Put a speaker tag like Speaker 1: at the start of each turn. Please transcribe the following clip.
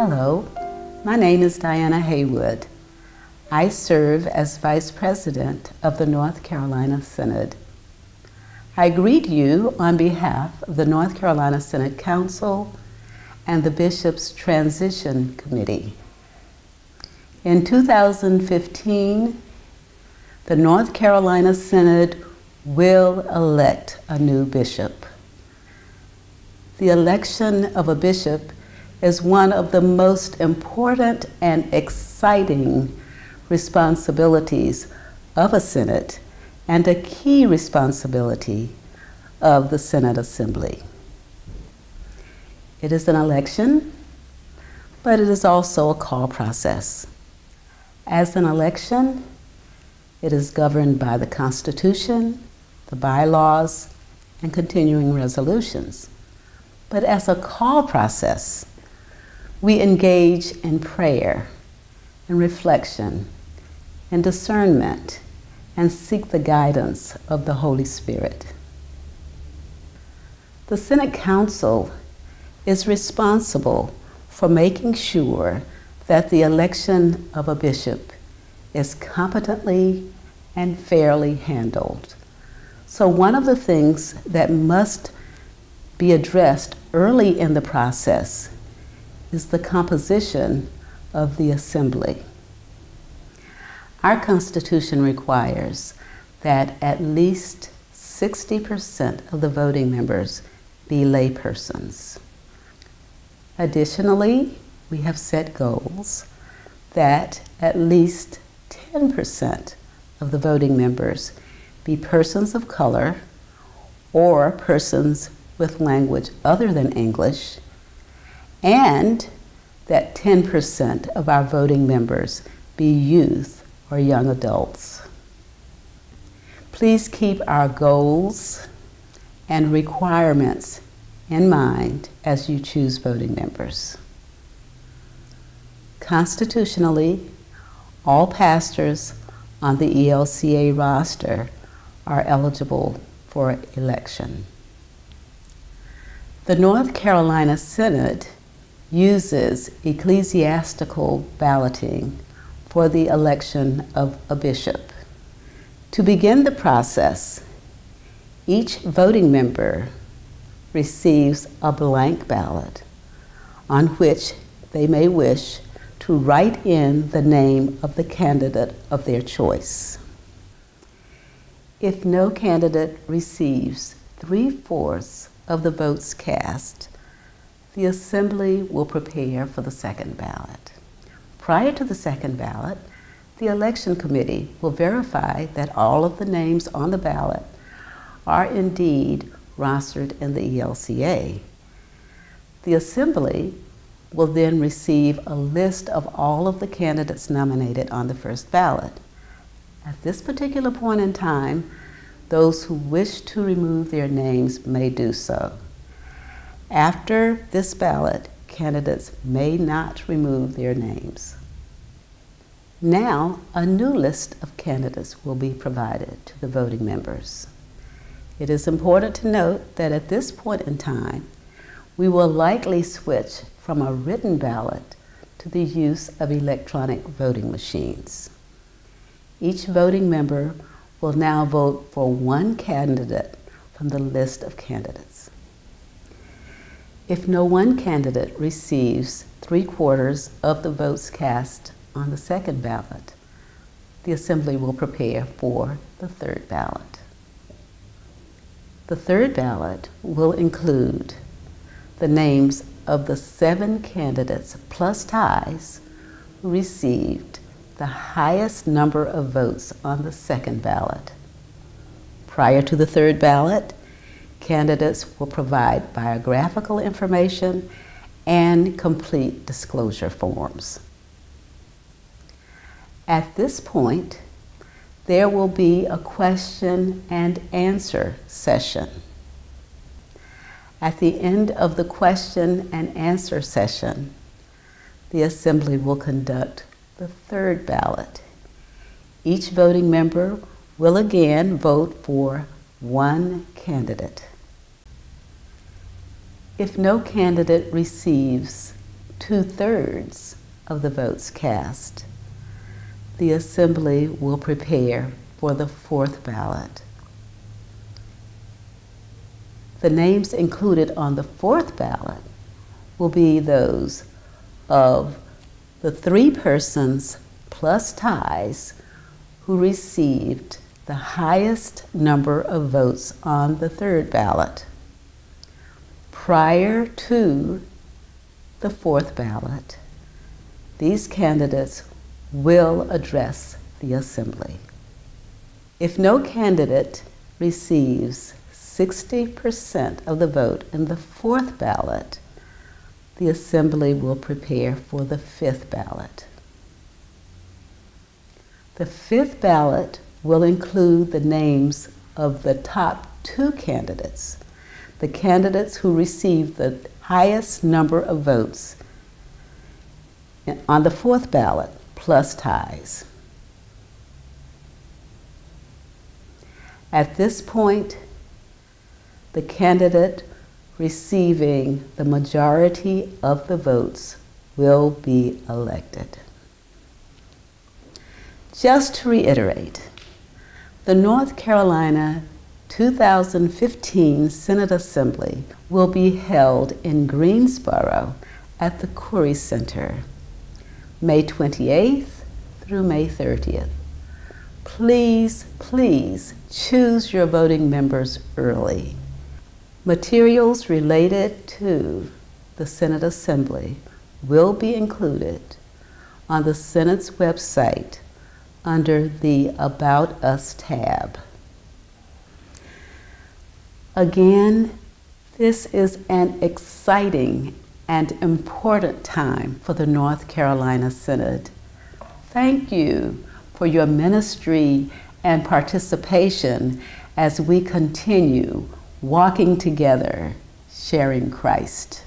Speaker 1: Hello, my name is Diana Haywood. I serve as Vice President of the North Carolina Synod. I greet you on behalf of the North Carolina Synod Council and the Bishop's Transition Committee. In 2015, the North Carolina Synod will elect a new bishop. The election of a bishop is one of the most important and exciting responsibilities of a synod and a key responsibility of the Synod Assembly. It is an election, but it is also a call process. As an election, it is governed by the Constitution, the bylaws, and continuing resolutions. But as a call process, we engage in prayer and reflection and discernment and seek the guidance of the Holy Spirit. The Synod Council is responsible for making sure that the election of a bishop is competently and fairly handled. So one of the things that must be addressed early in the process is the composition of the assembly. Our Constitution requires that at least 60% of the voting members be laypersons. Additionally, we have set goals that at least 10% of the voting members be persons of color or persons with language other than English, and that 10% of our voting members be youth or young adults. Please keep our goals and requirements in mind as you choose voting members. Constitutionally, all pastors on the ELCA roster are eligible for election. The North Carolina Synod uses ecclesiastical balloting for the election of a bishop. To begin the process, each voting member receives a blank ballot on which they may wish to write in the name of the candidate of their choice. If no candidate receives 3/4 of the votes cast, the Assembly will prepare for the second ballot. Prior to the second ballot, the Election Committee will verify that all of the names on the ballot are indeed rostered in the ELCA. The Assembly will then receive a list of all of the candidates nominated on the first ballot. At this particular point in time, those who wish to remove their names may do so. After this ballot, candidates may not remove their names. Now, a new list of candidates will be provided to the voting members. It is important to note that at this point in time, we will likely switch from a written ballot to the use of electronic voting machines. Each voting member will now vote for one candidate from the list of candidates. If no one candidate receives 3/4 of the votes cast on the second ballot, the Assembly will prepare for the third ballot. The third ballot will include the names of the 7 candidates plus ties who received the highest number of votes on the second ballot. Prior to the third ballot, candidates will provide biographical information and complete disclosure forms. At this point, there will be a question and answer session. At the end of the question and answer session, the Assembly will conduct the third ballot. Each voting member will again vote for one candidate. If no candidate receives 2/3 of the votes cast, the Assembly will prepare for the fourth ballot. The names included on the fourth ballot will be those of the 3 persons plus ties who received the highest number of votes on the third ballot. Prior to the fourth ballot, these candidates will address the Assembly. If no candidate receives 60% of the vote in the fourth ballot, the Assembly will prepare for the fifth ballot. The fifth ballot will include the names of the top 2 candidates, the candidates who received the highest number of votes on the fourth ballot, plus ties. At this point, the candidate receiving the majority of the votes will be elected. Just to reiterate, the North Carolina 2015 Synod Assembly will be held in Greensboro at the Curry Center, May 28th through May 30th. Please, please choose your voting members early. Materials related to the Synod Assembly will be included on the Synod's website under the About Us tab. Again, this is an exciting and important time for the North Carolina Synod. Thank you for your ministry and participation as we continue walking together, sharing Christ.